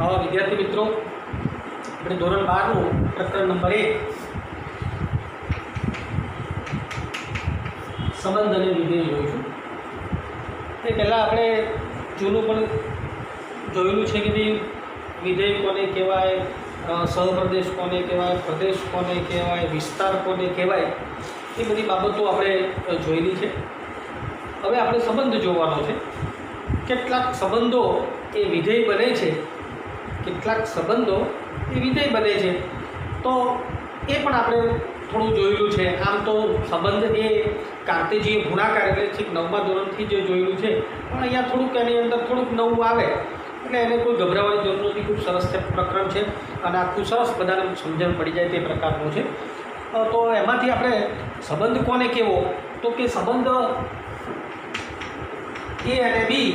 વિદ્યાર્થી મિત્રો, આપણે ધોરણ 12નું પ્રકરણ નંબર 1 સંબંધ અને વિધેય જોઈશું. એ પહેલાં આપણે જૂનું પણ જોયેલું છે કે ભાઈ વિધેય કોને કહેવાય, સહપ્રદેશ કોને કહેવાય, પ્રદેશ કોને કહેવાય, વિસ્તાર કોને કહેવાય, એ બધી બાબતો આપણે જોયેલી છે. હવે આપણે સંબંધ જોવાનો છે. કેટલાક સંબંધો એ વિધેય બને છે, કેટલાક સંબંધો એ વિધેય બને છે. તો એ પણ આપણે થોડું જોયેલું છે. આમ તો સંબંધ એ કાર્તેજીય ગુણાકાર એટલે ઠીક 9મા ધોરણથી જે જોયેલું છે, પણ અહીંયા થોડુંક એની અંદર થોડુંક નવું આવે એટલે એને કોઈ ગભરાવાની જરૂર નથી. ખૂબ સરસ પ્રકરણ છે અને આખું સરસ બધાને સમજણ પડી જાય તે પ્રકારનું છે. તો એમાંથી આપણે સંબંધ કોને કહેવો, તો કે સંબંધ એ અને બી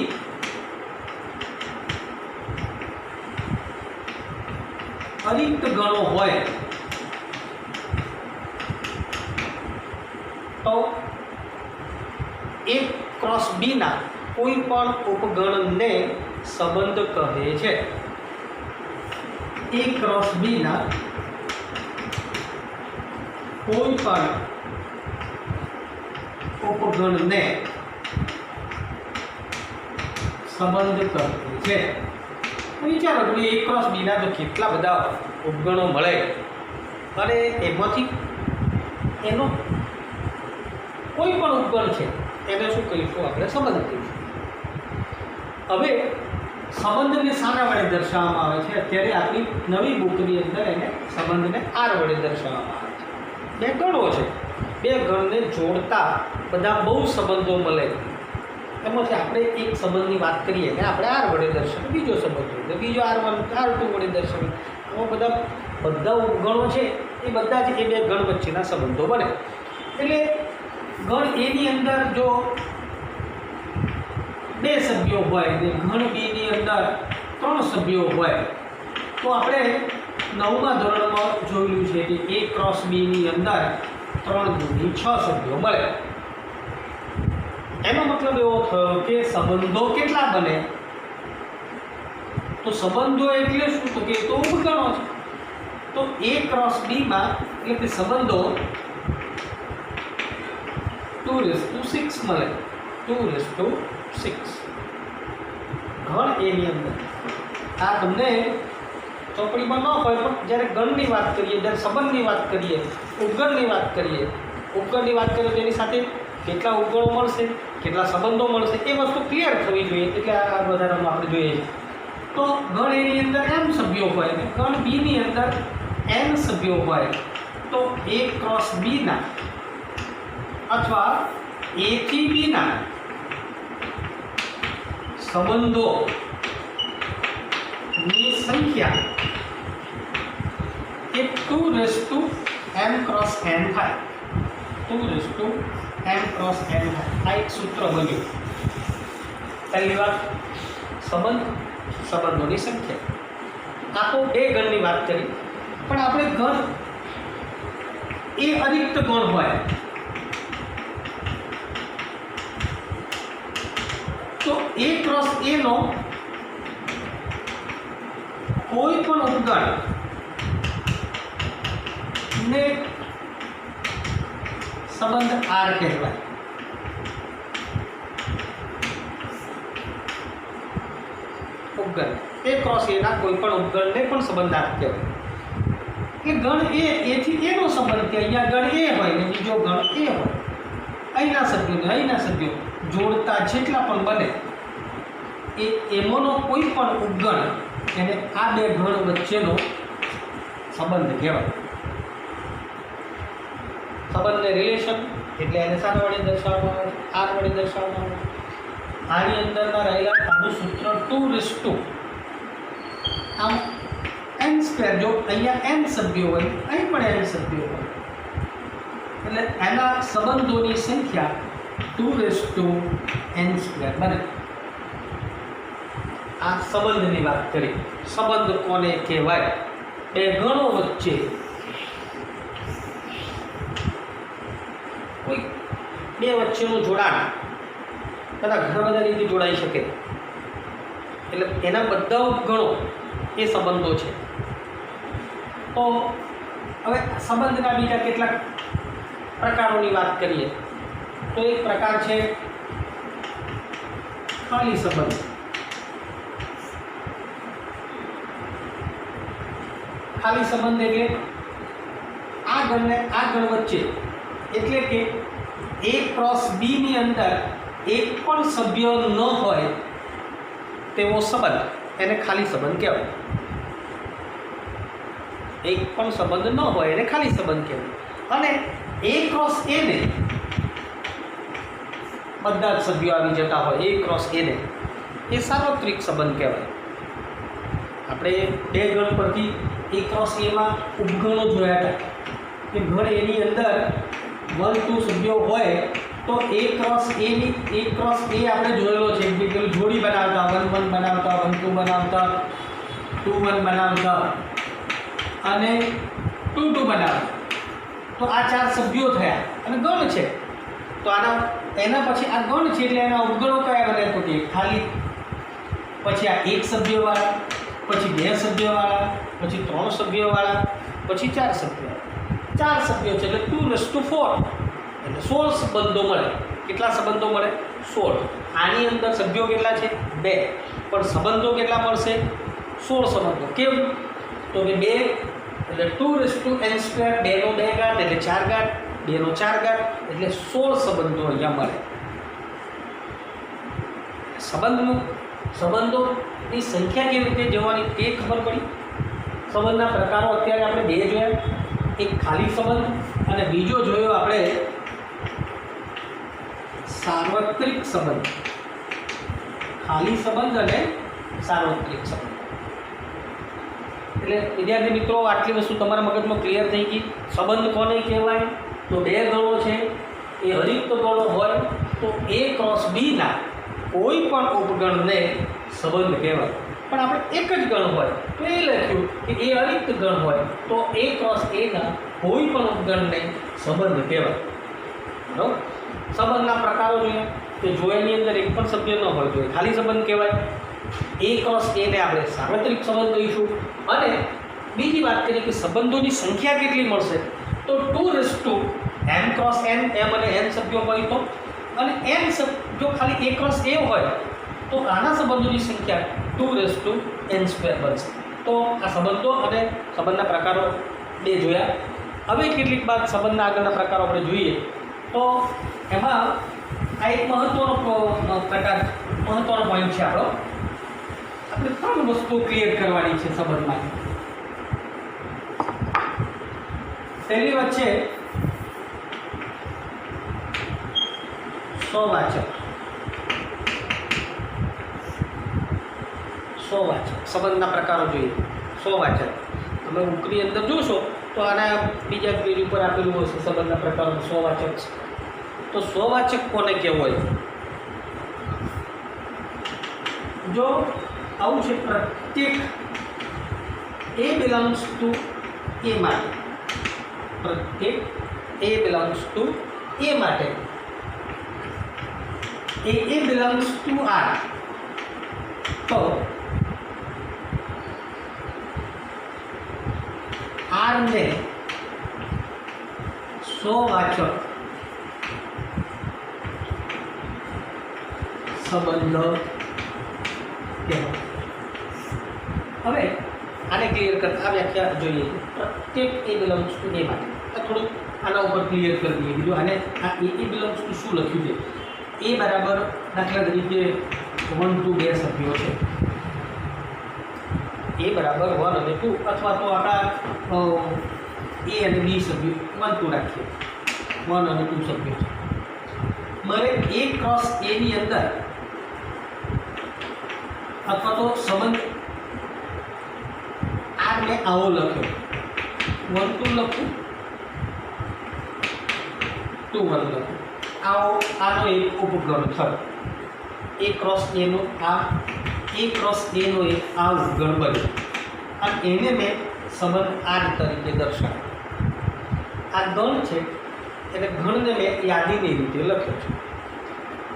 અરિક્ત ગણો હોય તો A ક્રોસ બીના કોઈ પણ ઉપગણને સંબંધ કહે છે. A ક્રોસ બીના કોઈ પણ ઉપગણને સંબંધ કહે છે. વિચારો કે A ક્રોસ બીના તો કેટલા બધા ઉપગણો મળે અને એમાંથી એનો કોઈ પણ ઉપગણ છે એને શું કહીશું, આપણે સંબંધ કહીશું. હવે સંબંધને શાના વડે દર્શાવવામાં આવે છે? અત્યારે આપણી નવી બુકની અંદર એને સંબંધને આર વડે દર્શાવવામાં આવે છે. બે ગણો છે, બે ગણને જોડતા બધા બહુ સંબંધો મળે. એમાંથી આપણે એક સંબંધની વાત કરીએ ને આપણે આર વડે દર્શાવીએ, બીજો સંબંધ હોય બીજો R1 R2 વડે દર્શાવીએ. આમાં બધા ઉપગણો છે એ બધા જ એ બે ગણ વચ્ચેના સંબંધો બને. એટલે ગણ એની અંદર જો 2 સભ્યો હોય અને ગણ બીની અંદર 3 સભ્યો હોય તો આપણે 9મા ધોરણમાં જોયેલું છે કે A ક્રોસ બીની અંદર 3 દૂની 6 સભ્યો મળે. એનો મતલબ એવો થયો કે સંબંધો કેટલા બને? તો સંબંધો એટલે શું? તો કે તો ઉપગણો છે. તો A ક્રોસ બીમાં એટલે કે સંબંધો 2:6 મળે. 2:6 ગણ એની અંદર. આ તમને ચોપડીમાં ન હોય પણ જ્યારે ગણની વાત કરીએ, જ્યારે સંબંધની વાત કરીએ, ઉપગણની વાત કરીએ તો તેની સાથે કેટલા ઉપગણો મળશે, કેટલા સંબંધો મળશે એ વસ્તુ ક્લિયર થવી જોઈએ. એટલે આ વધારામાં આપણે જોઈએ છીએ. તો ગણ એની અંદર m સભ્યો હોય અને ગણ બીની અંદર n સભ્યો હોય તો A ક્રોસ બીના અથવા A થી બીના સંબંધોની સંખ્યા એ 2m ક્રોસ n થાય. 2m ક્રોસ n થાય. આ એક સૂત્ર બન્યું. પહેલી વાત સંબંધોની સંખ્યા. આ તો બે ગણની વાત કરી, પણ આપણે ગણ એ અરિક્ત ગણ હોય તો A ક્રોસ A નો કોઈ પણ ઉપગણ ને સંબંધ R કહેવાય. ઉપગણ A ક્રોસ A ના કોઈ પણ ઉપગણને પણ સંબંધ R કહેવાય. એટલે ગણ A થી A નો સંબંધ કે અહીંયા ગણ A હોય ને બીજો ગણ A હોય, અહીંના સભ્યો જોડતા જેટલા પણ બને એ એમાંનો કોઈ પણ ઉપગણ એને આ બે ગણ વચ્ચેનો સંબંધ કહેવાય. સંબંધને રિલેશન એટલે એને શાના વડે દર્શાવવામાં આવે? R વડે દર્શાવવામાં આવે. આની અંદરના રહેલા આનું સૂત્ર 2:, આમ n². જો અહીંયા n સભ્યો હોય, અહીં પણ n સભ્યો હોય એટલે એના સંબંધોની સંખ્યા 2:n² બને. આ સંબંધની વાત કરી. સંબંધ કોને કહેવાય? બે ગણો વચ્ચે કોઈ બે વચ્ચેનું જોડાણ ઘણા બધા રીતે જોડાઈ શકે. એટલે એના બધા ઉપગણો એ સંબંધો છે. તો હવે સંબંધના બીજા કેટલાક પ્રકારોની વાત કરીએ તો એક પ્રકાર છે ખાલી સંબંધ. ખાલી સંબંધ એટલે આ ગણને આ ગણ વચ્ચે, એટલે કે A ક્રોસ B ની અંદર એક પણ સભ્ય ન હોય તેવો સંબંધ, એને ખાલી સંબંધ કહેવાય. એક પણ સંબંધ ન હોય એને ખાલી સંબંધ કહેવાય. અને A ક્રોસ A ને બધા જ સભ્યો આવી જતા હોય, A ક્રોસ A ને, એ સાર્વત્રિક સંબંધ કહેવાય. આપણે બે ગણ પરથી A ક્રોસ Aમાં ઉપગણો જોયા હતા કે ગણ એની અંદર 1 2 સભ્યો હોય તો A ક્રોસ A આપણે જોયેલો છે કે પેલું જોડી બનાવતા, 1 1 બનાવતા, 1 2 બનાવતા, 2 1 બનાવતા અને 2 2 બનાવતા. તો આ 4 સભ્યો થયા અને ગણ છે. તો એના પછી આ ગણ છે એટલે એના ઉપગણો કયા બને? તો કે ખાલી, પછી આ 1 સભ્યવાળા, પછી 2 સભ્યવાળા, પછી 3 સભ્યવાળા, પછી 4 સભ્યો. 4 સભ્યો છે એટલે 2:4 એટલે 16 સંબંધો મળે. કેટલા સંબંધો મળે? 16. આની અંદર સભ્યો કેટલા છે? 2, પણ સંબંધો કેટલા મળશે? 16 સંબંધો. કેમ? તો કે 2 એટલે 2n², 2 નો 2 ઘાત એટલે 4 ઘાત, 2 નો 4 ઘાત એટલે 16 સંબંધો અહીંયા મળે. સંબંધોની સંખ્યા કેવી રીતે જોવાની તે ખબર પડી. સંબંધના પ્રકારો અત્યારે આપણે 2 જોયા, એક ખાલી સંબંધ અને બીજો જોયો આપણે સાર્વત્રિક સંબંધ. ખાલી સંબંધ અને સાર્વત્રિક સંબંધ. એટલે વિદ્યાર્થી મિત્રો, આટલી વસ્તુ તમારા મગજમાં ક્લિયર થઈ ગઈ. સંબંધ કોને કહેવાય? તો 2 ગણો છે, એ હરિક્ત ગણો હોય તો A ક્રોસ B ના કોઈ પણ ઉપગણને સંબંધ કહેવાય. પણ આપણે એક જ ગણ હોય તો એ લખ્યું કે એ અરિક્ત ગણ હોય તો A ક્રોસ A ના કોઈ પણ ઉપગણને સંબંધ કહેવાય. બરાબર? સંબંધના પ્રકારો જોઈએ કે જો એની અંદર એક પણ સભ્ય ન હોય તો એ ખાલી સંબંધ કહેવાય. A ક્રોસ A ને આપણે સાર્વત્રિક સંબંધ કહીશું. અને બીજી વાત કરીએ કે સંબંધોની સંખ્યા કેટલી મળશે? તો 2n ક્રોસ n, m અને n સભ્યો હોય તો, અને n જો ખાલી A ક્રોસ A હોય તો આના સંબંધોની સંખ્યા 2n² બનશે. તો આ સંબંધો અને સંબંધના પ્રકારો 2 જોયા. હવે કેટલીક બાદ સંબંધના આગળના પ્રકારો આપણે જોઈએ તો એમાં આ એક મહત્વનો પોઈન્ટ છે આપણો. આપણે 3 વસ્તુ ક્લિયર કરવાની છે સંબંધમાં. પહેલી વાત છે સ્વવાચક. સંબંધના પ્રકારો જોઈએ. સ્વવાચક તમે બુકની અંદર જોશો તો આના બીજા પેજ ઉપર આપેલું હશે સંબંધના પ્રકારો. સ્વવાચક છે. તો સ્વવાચક કોને કહેવાય? જો આવું છે, પ્રત્યેક A બિલોંગ્સ ટુ A માટે, પ્રત્યેક A બિલોંગ્સ ટુ A માટે A બિલોંગ્સ ટુ R, તો R ને સ્વવાચક સંબંધ કહેવાય. હવે આને ક્લિયર કરતા આ વ્યાખ્યા જોઈએ. પ્રત્યેક A બિલોંગ્સ ટુ A માટે થોડુંક આના ઉપર ક્લિયર કરી દઈએ. બીજું આને આ A બિલોંગ્સ ટુ શું લખ્યું છે? A બરાબર દાખલા તરીકે 1 2 2 સભ્યો છે. A બરાબર 1 અને 2, અથવા તો આપણા A અને B સભ્યો 1 2 રાખીએ. 1 અને 2 સભ્યો છે. મારે A ક્રોસ A ની અંદર અથવા તો સંબંધ R ને આવો લખ્યો, 1 2 લખું, 2 1 લખું. આનો એક ઉપગણ થયો. A ક્રોસ A નો આ A ક્રોસ A નો એક આ ઉપગણ બન્યો અને એને મેં સંબંધ R તરીકે દર્શાવ્યો. આ ગણ છે એટલે ગણને મેં યાદીની રીતે લખ્યો છે.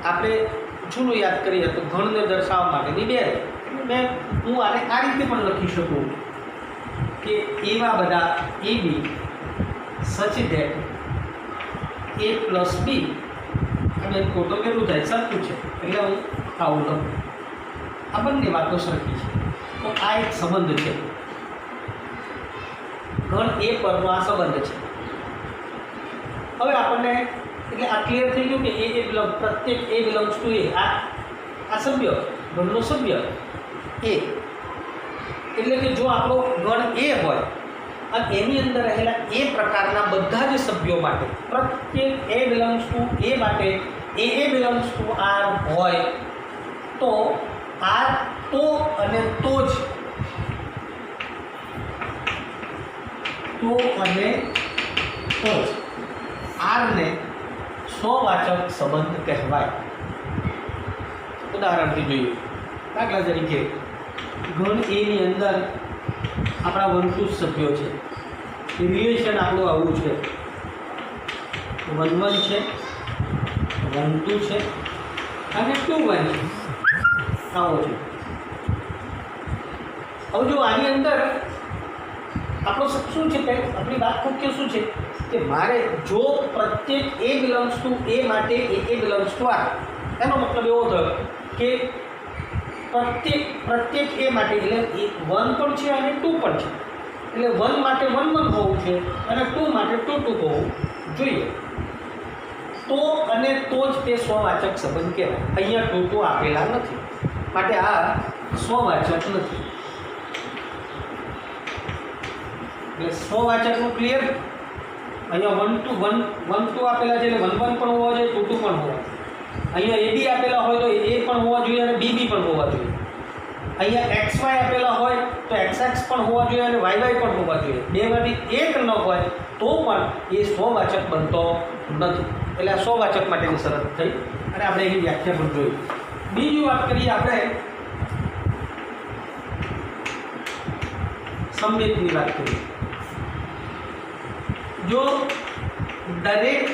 આપણે જૂનું યાદ કરીએ તો ગણને દર્શાવવા માટેની બે હું આને આ રીતે પણ લખી શકું કે એવા બધા એ બી સચ ધેટ એ પ્લસ બી અને ટોટલ કેટલું થાય સરખું છે એટલે હું આવું લખું. આ બંને વાતો સરખી છે. તો આ એક સંબંધ છે, ગણ એ પરનો આ સંબંધ છે. હવે આપણને એટલે આ ક્લિયર થઈ ગયું કે પ્રત્યેક એ બિલોંગ્સ ટુ એ. આ સભ્ય ગણનો સભ્ય એ એટલે કે જો આપણો ગણ એ હોય અને એની અંદર રહેલા એ પ્રકારના બધા જ સભ્યો માટે પ્રત્યેક એ બિલોંગ્સ ટુ એ માટે એ બિલોંગ્સ ટુ આર હોય તો આર તો અને તો જ આરને સ્વવાચક સંબંધ કહેવાય. ઉદાહરણથી જોઈએ. દાખલા તરીકે ગણ એની અંદર આપણા 1 2 સભ્યો છે. રિલેશન આપણું આવું છે, 1 1 છે, 1 2 છે અને 2 1 છે. આવો છે. હવે જો આની અંદર આપણો શું છે કે આપણી વાત મુખ્ય શું છે કે મારે જો પ્રત્યેક એ બિલોંગ્સ ટુ એ માટે એ બિલોંગ્સ ટુ આર, એનો મતલબ એવો થયો કે પ્રત્યેક એ માટે એટલે 1 પણ છે અને 2 પણ છે. એટલે 1 માટે 1 1 હોવું છે અને 2 માટે 2 2 હોવું જોઈએ. તો અને તો જ તે સ્વવાચક સંબંધ કહેવાય. અહીંયા 2 2 આપેલા નથી માટે આ સ્વવાચક નથી. એટલે સ્વવાચકનું ક્લિયર. અહીંયા 1 2 આપેલા છે એટલે 1 1 પણ હોવા જોઈએ, 2 2 પણ હોવા. અહીંયા એ બી આપેલા હોય તો એ પણ હોવા જોઈએ અને બી પણ હોવા જોઈએ. અહીંયા XY આપેલા હોય તો XX પણ હોવા જોઈએ અને YY પણ હોવા જોઈએ. બેમાંથી એક ન હોય તો પણ એ સ્વવાચક બનતો નથી. એટલે આ સ્વવાચક માટેની શરત થઈ અને આપણે એની વ્યાખ્યા પણ જોઈ. બીજી વાત કરીએ આપણે સંમિતની વાત કરીએ. જો દરેક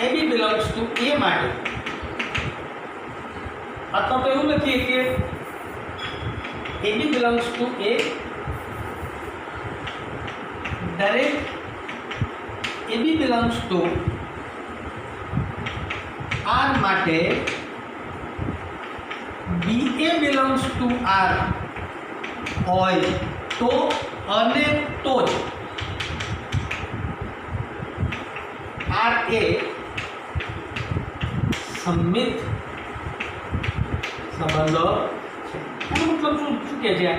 એ બી બિલોંગ્સ ટુ એ માટે અથવા તો એવું લખીએ કે એ બી બિલોંગ્સ ટુ એ દરેક એ બી બિલોંગ્સ ટુ આર માટે બી એ બિલોંગ્સ ટુ આર હોય તો અને તો જ આર એ સંમિત સંબંધો છે. એનો મતલબ શું કહે છે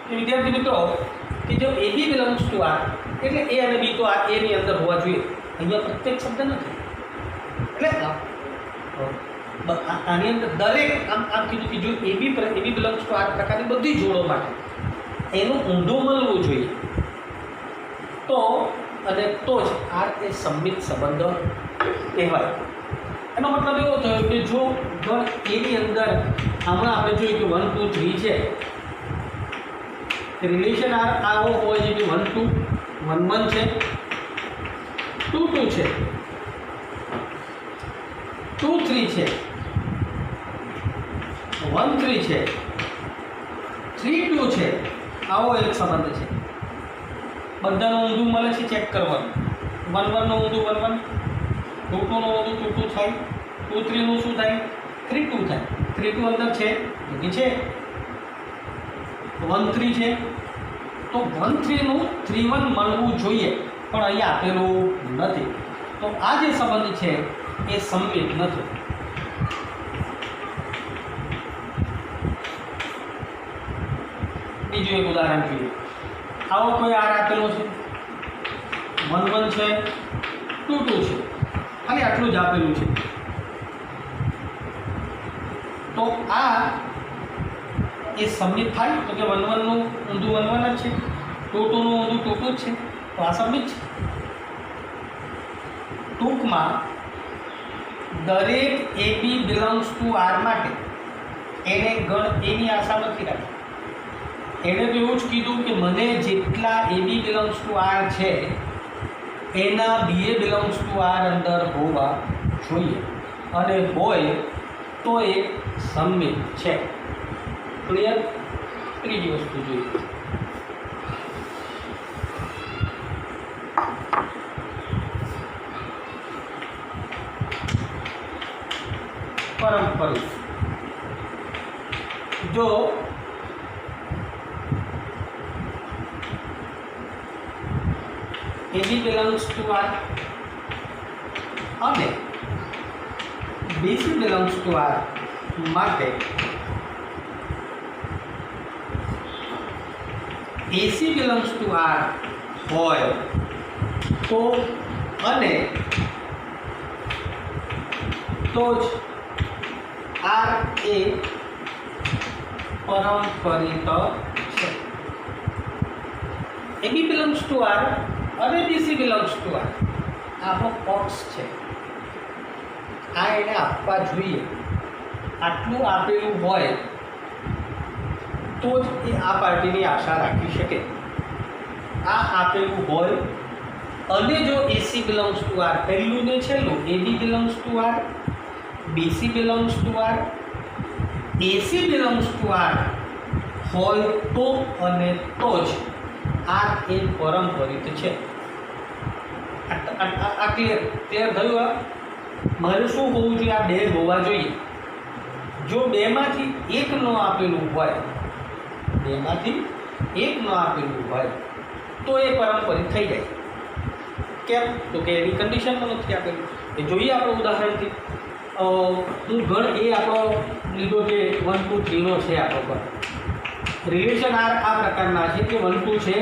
કે વિદ્યાર્થી મિત્રો કે જો એ બી બિલોંગ્સ ટુ આર એટલે એ અને બી તો આ એની અંદર હોવા જોઈએ. અહીંયા પ્રત્યેક શબ્દ નથી. એટલે આની અંદર દરેક આમ કીધું કે જો એ બી બિલોંગ્સ ટુ આર પ્રકારની બધી જોડો માટે એનું ઊંધું મળવું જોઈએ તો અને તો જ આર એ સંમિત સંબંધો કહેવાય. એનો મતલબ એવો થયો કે જો ગણ એની અંદર હમણાં આપણે જોયું કે 1 2 3 છે, રિલેશન આવો હોય છે કે 1 2 1 1 છે, 2 2 છે, 2 3 છે, 1 3 છે, 3 2 છે. આવો એક સંબંધ છે. બધાનું ઊંધું મળે છે ચેક કરવાનું. 1 1 નું ઊંધું 1 1, 2 2 નું ઊંધું 2 2 થાય, 2 3 નું શું થાય 3 2 થાય. 3 2 અંદર છે એ છે, 1 3 છે તો 1 3 નું 3 1 મળવું જોઈએ પણ અહીંયા આપેલું નથી. તો આ જે સંબંધ છે એ સંમિત નથી. બીજું એક ઉદાહરણ જોઈએ. આવો કોઈ આર આપેલો છે, 1 1 છે, 2 2 છે, ખાલી આટલું જ આપેલું છે. તો આ એ સંમિત થાય તો કે 1 1 નું ઊંધું 1 1 જ છે, 2 2 નું ઊંધું 2 2 જ છે. તો આ સંમિત છે. ટૂંકમાં દરેક એ બી બિલોંગ્સ ટુ આર માટે એને ગણ એની આશા નથી રાખી. એણે તો એવું જ કીધું કે મને જેટલા એ બી બિલોંગ્સ ટુ આર છે એના બી એ બિલોંગ્સ ટુ આર અંદર હોવા જોઈએ અને હોય તો એ સંમિત છે. ક્લિયર? ત્રીજી વસ્તુ જોઈએ. પારંપરિક. જો AB belongs to R અને BC belongs to R માટે AC belongs to R હોય તો અને તો જ R એ પારંપરિક છે. AB belongs to R અને BC belongs to R આપણો પક્ષ છે. આ એને આપવા જોઈએ. આટલું આપેલું હોય તો જ એ આ પાર્ટીની આશા રાખી શકે. આ આપેલું હોય અને જો AC belongs to R, પહેલું ને છેલ્લું, AB belongs to R, BC belongs to R, AC belongs to R હોય તો અને તો જ R એ પારંપરિક છે. આ ક્લિયર થયું? મારે શું હોવું જોઈએ? આ બે હોવા જોઈએ. જો બેમાંથી એક ન આપેલું હોય, બેમાંથી એક ન આપેલું હોય તો એ પારંપરિક થઈ જાય. કેમ? તો કે એની કન્ડિશનમાં નથી આપેલું. એ જોઈએ આપણે ઉદાહરણથી. હું ગણ એ આપણો લીધો કે 1 2 3 નો છે. આપણો પર રિલેશન આ પ્રકારના છે કે 1 2 છે,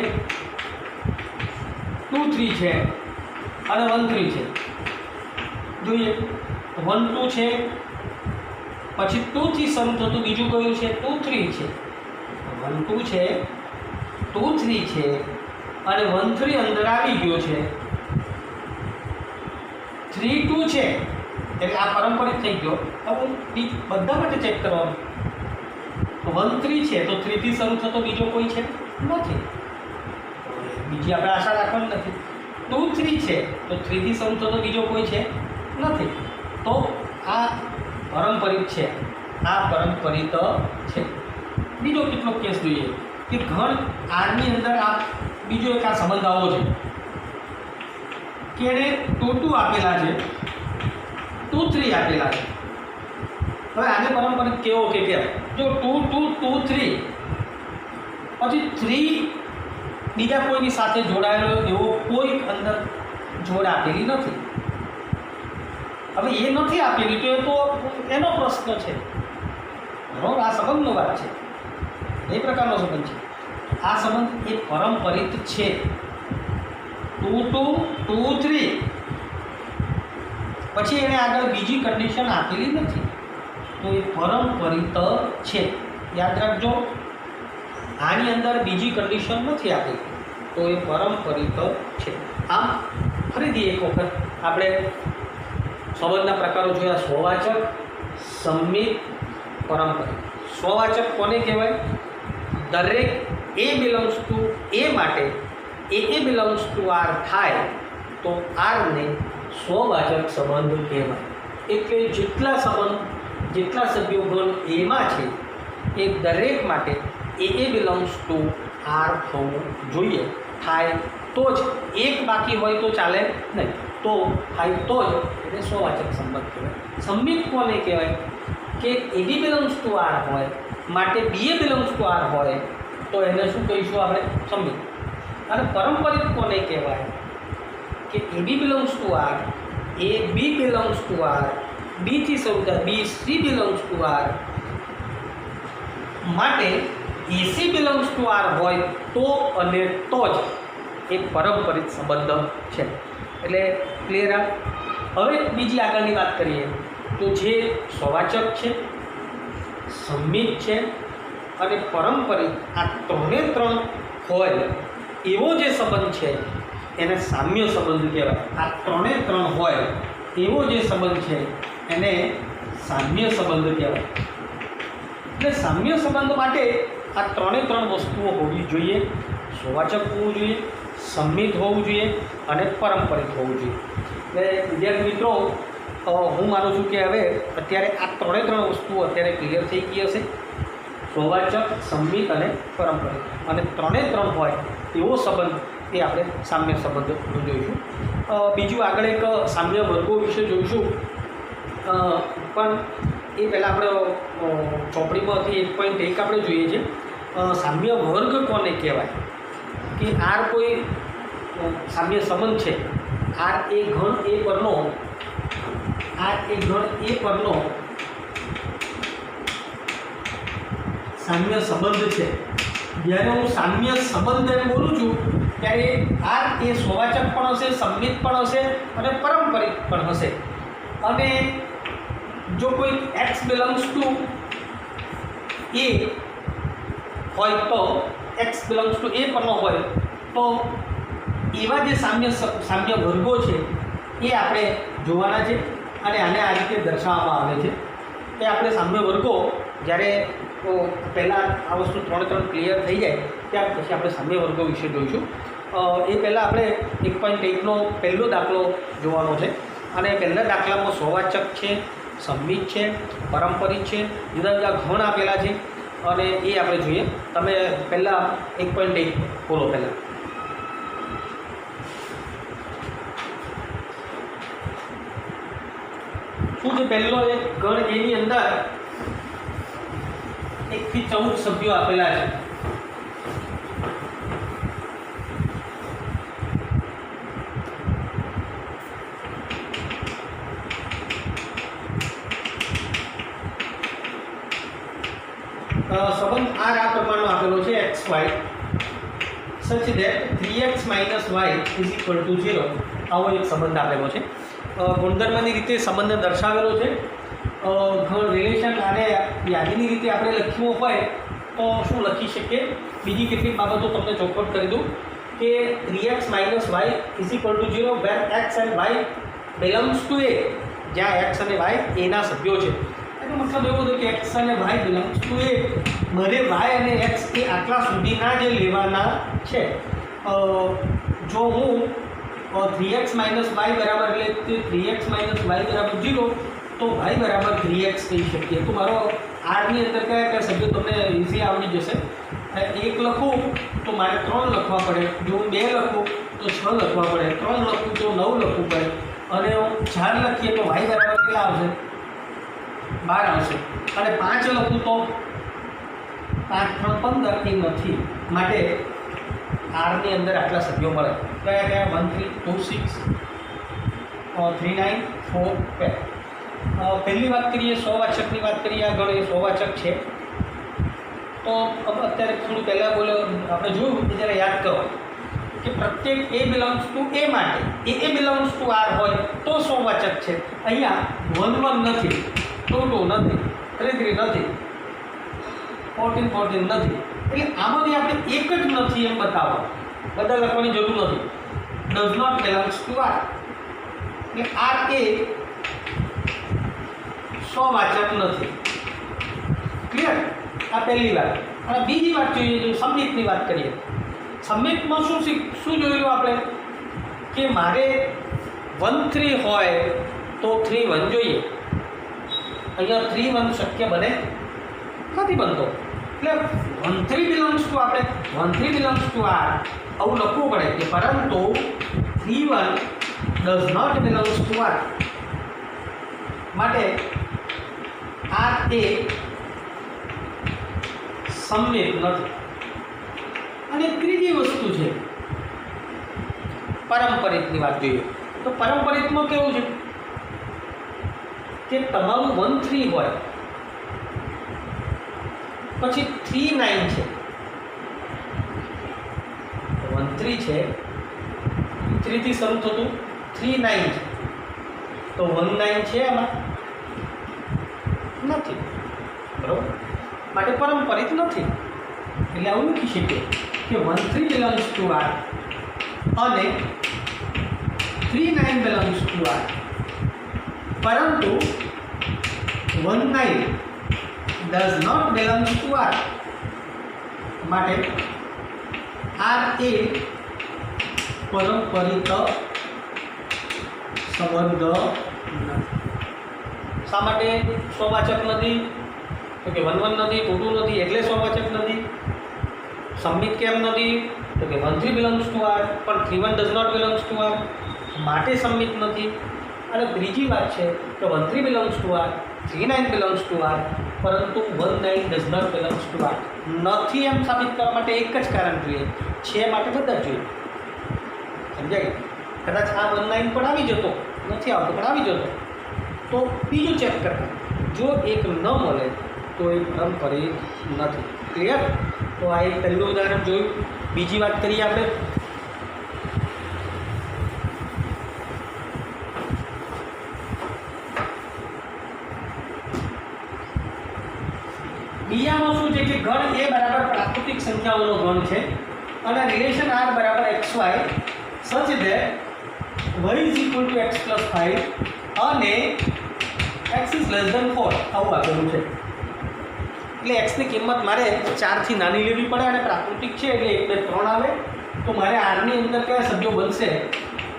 2 3 છે અને 1 3 છે. જોઈએ 1 2 છે, પછી 2 થી શરૂ થતું બીજું કયું છે? 2 3 છે. 1 2 છે, 2 3 છે અને 1 3 અંદર આવી ગયો છે. 3 2 છે એટલે આ પારંપરિક થઈ ગયો. હવે બધા માટે ચેક કરવાનું. 1 3 છે તો 3 થી શરૂ થતો બીજો કોઈ છે? નથી. બીજી આપણે આશા રાખવાની નથી. 2 3 છે તો 3 થી શરૂ થતો બીજો કોઈ છે? નથી. તો આ પારંપરિક છે. આ પારંપરિક છે. બીજો કેટલો કેસ જોઈએ કે ઘણ આરની અંદર આ બીજો એક આ સંબંધ આવો છે કે એને 2 2 આપેલા છે, 2 3 આપેલા છે. હવે આને પારંપરિક કેવો કે કેમ? જો 2 2 2 3 પછી 3 બીજા કોઈની સાથે જોડાયેલો એવો કોઈ અંદર જોડ આપેલી નથી. હવે એ નથી આપેલી તો એ તો એનો પ્રશ્ન છે. બરાબર? આ સંબંધનો વાત છે. એ પ્રકારનો સંબંધ છે. આ સંબંધ એ પારંપરિક છે. 2 2 2 3 પછી એને આગળ બીજી કન્ડિશન આપેલી નથી તો એ પારંપરિક છે. યાદ રાખજો, આની અંદર બીજી કન્ડિશન નથી આપેલી તો એ પારંપરિક છે. આમ ફરીથી એક વખત આપણે સંબંધના પ્રકારો જોયા: સ્વવાચક, સંમિત, પારંપરિક. સ્વવાચક કોને કહેવાય? દરેક એ બિલોંગ્સ ટુ એ માટે એ બિલોંગ્સ ટુ આર થાય તો આરને સ્વવાચક સંબંધ કહેવાય. એટલે જેટલા સભ્યો ગણ એમાં છે એ દરેક માટે એ બિલોંગ્સ ટુ આર થવું જોઈએ. થાય તો જ, એક બાકી હોય તો ચાલે નહીં. તો થાય તો જ એને સ્વવાચક સંબંધ કહેવાય. સંમિત કોને કહેવાય? કે એ બિલોંગ્સ ટુ આર હોય માટે બી બિલોંગ્સ ટુ આર હોય તો એને શું કહીશું આપણે? સંમિત. અને પારંપરિક કોને કહેવાય? કે A belongs to R, A B belongs to R, B થી શરૂ થાય, B C belongs to R માટે એસી બિલોંગ્સ ટુ આર હોય તો અને તો જ એ પારંપરિક સંબંધ છે. એટલે ક્લિયર? હવે બીજી આગળની વાત કરીએ તો જે સ્વવાચક છે, સંમિત છે અને પારંપરિક, આ ત્રણે ત્રણ હોય એવો જે સંબંધ છે એને સામ્ય સંબંધ કહેવાય. આ ત્રણે ત્રણ હોય એવો જે સંબંધ છે એને સામ્ય સંબંધ કહેવાય. એટલે સામ્ય સંબંધ માટે આ ત્રણે ત્રણ વસ્તુઓ હોવી જોઈએ. સ્વવાચક હોવું જોઈએ, સંમિત હોવું જોઈએ અને પારંપરિક હોવું જોઈએ. એટલે વિદ્યાર્થી મિત્રો, હું માનું છું કે હવે અત્યારે આ ત્રણ વસ્તુઓ અત્યારે ક્લિયર થઈ ગઈ હશે. સ્વવાચક, સંમિત અને પારંપરિક, અને ત્રણ હોય એવો સંબંધ એ આપણે સામ્ય સંબંધ જોઈશું. બીજું આગળ એક સામ્ય વર્ગો વિશે જોઈશું, પણ એ પહેલાં આપણે ચોપડીમાંથી 1.1 આપણે જોઈએ છે. સામ્ય વર્ગ કોને કહેવાય? કે આર કોઈ સામ્ય સંબંધ છે, આર એ ઘણ એ પરનો સામ્ય સંબંધ છે. જ્યારે હું સામ્ય સંબંધ એમ બોલું છું ત્યારે આર એ સ્વવાચક પણ હશે, સંમિત પણ હશે અને પારંપરિક પણ હશે. અને જો કોઈ એક્સ બિલોંગ્સ ટુ એ હોય તો એક્સ બિલોંગ્સ ટુ એ પરનો હોય તો એવા જે સામ્ય વર્ગો છે એ આપણે જોવાના છે. અને આને આ રીતે દર્શાવવામાં આવે છે કે આપણે સામ્ય વર્ગો જ્યારે પહેલાં આ વસ્તુ ત્રણ ક્લિયર થઈ જાય ત્યાર પછી આપણે સામ્ય વર્ગો વિશે જોઈશું. એ પહેલાં આપણે 1.1નો પહેલો દાખલો જોવાનો છે. અને પહેલા દાખલામાં સ્વવાચક છે, સંમિત છે, પારંપરિક છે, જુદા જુદા ઘણ આપેલા છે અને એ આપણે જોઈએ. તમે પહેલાં 1.1 બોલો. પહેલાં શું છે? પહેલો એક ગણ એની અંદર 1 થી 14 સભ્યો આપેલા છે. સંબંધ આર આ પ્રમાણનો આપેલો છે xy such that 3x - y = 0. આવો એક સંબંધ આપેલો છે. ગુણધર્મની રીતે સંબંધને દર્શાવેલો છે. રિલેશન આને યાદીની રીતે આપણે લખ્યું હોય તો શું લખી શકીએ? બીજી કેટલીક બાબતો તમને ચોખવટ કરી દઉં કે 3x - y = 0 where x and y belongs to a. જ્યાં x અને y એના સભ્યો છે. એનો મતલબ એવો હતો કે x અને y belongs to a. મને y અને x એ આટલા સુધીના જે લેવાના છે. જો હું 3x - y બરાબર એટલે 3x - y બરાબર 0 તો y બરાબર 3x કહી શકીએ. તો મારો આરની અંદર કયા કયા સભ્યો તમને ઇઝી આવડી જશે. 1 લખું તો મારે 3 લખવા પડે, જો હું 2 લખું તો 6 લખવા પડે, 3 લખું તો 9 લખવું પડે, અને 4 લખીએ તો y બરાબર કેટલા આવશે? 12 આવશે. અને 5 લખું તો 5 × 15 એ નથી. માટે આરની અંદર આટલા સભ્યો મળે. કયા કયા? 1 3 2 6 3 9 4 12. પહેલી વાત કરીએ સ્વવાચકની વાત કરીએ. આ ગણ એ સ્વવાચક છે. તો અત્યારે થોડું પહેલાં બોલ્યો આપણે જોયું કે જ્યારે યાદ કરો કે પ્રત્યેક એ બિલોંગ્સ ટુ એ માટે એ બિલોંગ્સ ટુ આર હોય તો સ્વવાચક છે. અહીંયા 1 1 નથી, 2 2 નથી, 3 3 નથી, 14 14 નથી. એટલે આમાંથી આપણે એક જ નથી એમ બતાવો, બધા લખવાની જરૂર નથી. Does not belongs to R. એટલે આર એ સ્વવાચક નથી. ક્લિયર? આ પહેલી વાત. અને બીજી વાત જોઈએ, જો સંમિતની વાત કરીએ. સંમિતમાં શું જોયેલું આપણે કે મારે 1 3 હોય તો 3 1 જોઈએ. અહીંયા 3 1 શક્ય બને નથી બનતો. એટલે 1 3 બિલોંગ્સ ટુ આપણે 1 3 બિલોંગ્સ ટુ આર આવું લખવું પડે કે પરંતુ 3 1 does not belongs to R. માટે આર એ સંમિત નથી. અને ત્રીજી વસ્તુ છે પારંપરિકની વાત જોઈએ. તો પારંપરિકમાં કેવું છે કે તમારું 1 3 હોય પછી 3 9 છે, 1 3 છે, 3 થી શરૂ થતું 3 9 છે, તો 1 9 છે આમાં નથી. બરાબર? માટે પારંપરિક નથી. એટલે આવું લખી શકીએ કે 1 3 બિલોંગ્સ ટુ આર અને 3 9 બિલોંગ્સ ટુ આર, પરંતુ 1 9 does not belongs to R. માટે આર એ પારંપરિક સંબંધ નથી. શા માટે સ્વવાચક નથી? તો કે 1 1 નથી, 2 2 નથી એટલે સ્વવાચક નથી. સંમિત કેમ નથી? તો કે 1 3 બિલોંગ્સ ટુ આર, પણ 3 1 does not belongs to R, માટે સંમિત નથી. અને ત્રીજી વાત છે કે 1 3 belongs to R, 3 9 belongs to R, પરંતુ 1 9 does not belongs to R. નથી એમ સાબિત કરવા માટે એક જ કારણ જોઈએ, છે માટે બધા જોઈએ. સમજાય? કદાચ આ 1 9 પણ આવી જતો, નથી આવતો પણ આવી જતો, તો બીજું ચેક કરતા. જો એક ન મળે તો એ પારંપરિક નથી. ક્લિયર? તો આ એક પહેલું ઉદાહરણ જોયું. બીજી વાત કરીએ આપણે. બીજામાં શું છે કે ગણ એ બરાબર પ્રાકૃતિક સંખ્યાઓનો ગણ છે અને રિલેશન r બરાબર xy સચ that y is equal to x plus 5 અને x ઇઝ લેસ ધેન 4 આવું આપેલું છે. એટલે એક્સની કિંમત મારે 4 થી નાની લેવી પડે અને પ્રાકૃતિક છે એટલે 1 2 3 આવે. તો મારે આરની અંદર કયા સભ્યો બનશે?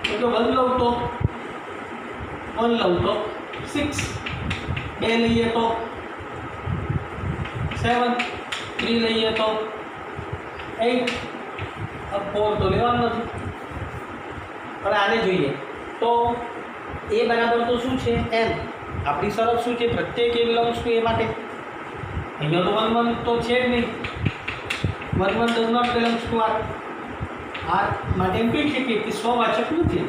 તો જો 1 લઉં તો 6, 2 લઈએ તો 7, 3 લઈએ તો 8, अब 4 તો લેવાનું નથી. હવે આને જોઈએ તો એ બરાબર તો શું છે? n. આપણી શરત શું છે? પ્રત્યેક એ બિલોંગ્સ ટુ એ માટે. અહીંયા તો 1 1 તો છે જ નહીં. 1 1 does not belongs to R. R માટે એમ કહી શકીએ કે સ્વવાચક નથી.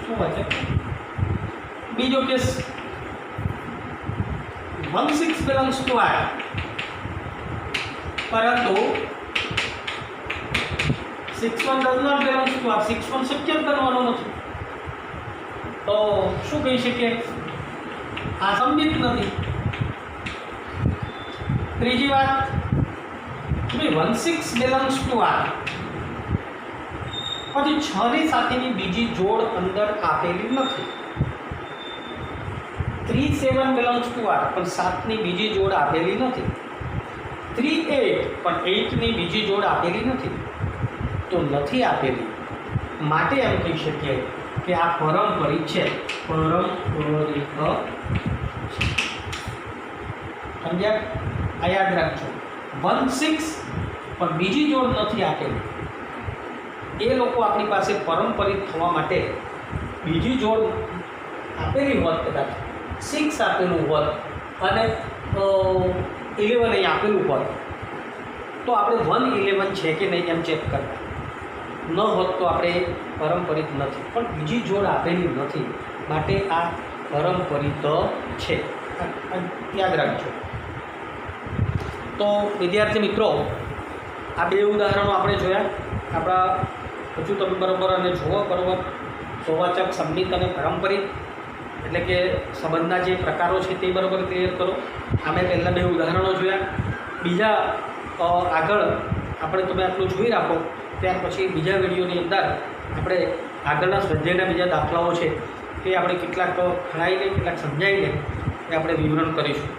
સ્વવાચક. બીજો કેસ 1 6 belongs to R, પરંતુ 6 1 does not belong to R. 6 1 શક્ય જ બનવાનો નથી. તો શું કહી શકીએ? આ સંમિત નથી. ત્રીજી વાત, 1 6 belongs to R, પછી 6 ની સાથેની બીજી જોડ અંદર આપેલી નથી. 3 7 belongs to R, પણ 7 ની બીજી જોડ આપેલી નથી. 3 8, પણ 8 ની બીજી જોડ આપેલી નથી. તો નથી આપેલી માટે એમ કહી શકીએ કે આ પારંપરિક છે. પારંપરિક સમજ્યા? આ યાદ રાખજો. 1 6 પણ બીજી જોડ નથી આપેલી. એ લોકો આપણી પાસે પારંપરિક થવા માટે બીજી જોડ આપેલી હોત, કદાચ 6 આપેલું હોત અને 11 અહીં આપેલું હોત, તો આપણે 1 11 છે કે નહીં એમ ચેક કરતા. ન હોત તો આપણે પારંપરિક નથી. પણ બીજી જોડ આપેલી નથી માટે આ પારંપરિક છે. યાદ રાખજો. તો વિદ્યાર્થી મિત્રો, આ બે ઉદાહરણો આપણે જોયા. આપણા હજુ તમે બરાબર અને જોવો બરાબર સ્વવાચક, સંમિત અને પારંપરિક એટલે કે સંબંધના જે પ્રકારો છે તે બરાબર ક્લિયર કરો. અમે પહેલાં બે ઉદાહરણો જોયા. બીજા આગળ આપણે તમે આટલું જોઈ રાખો, ત્યાર પછી બીજા વિડીયોની અંદર આપણે આગળના સ્વાધ્યાયના બીજા દાખલાઓ છે તે આપણે કેટલાક ખણાઈને કેટલાક સમજાવીને એ આપણે વિવરણ કરીશું.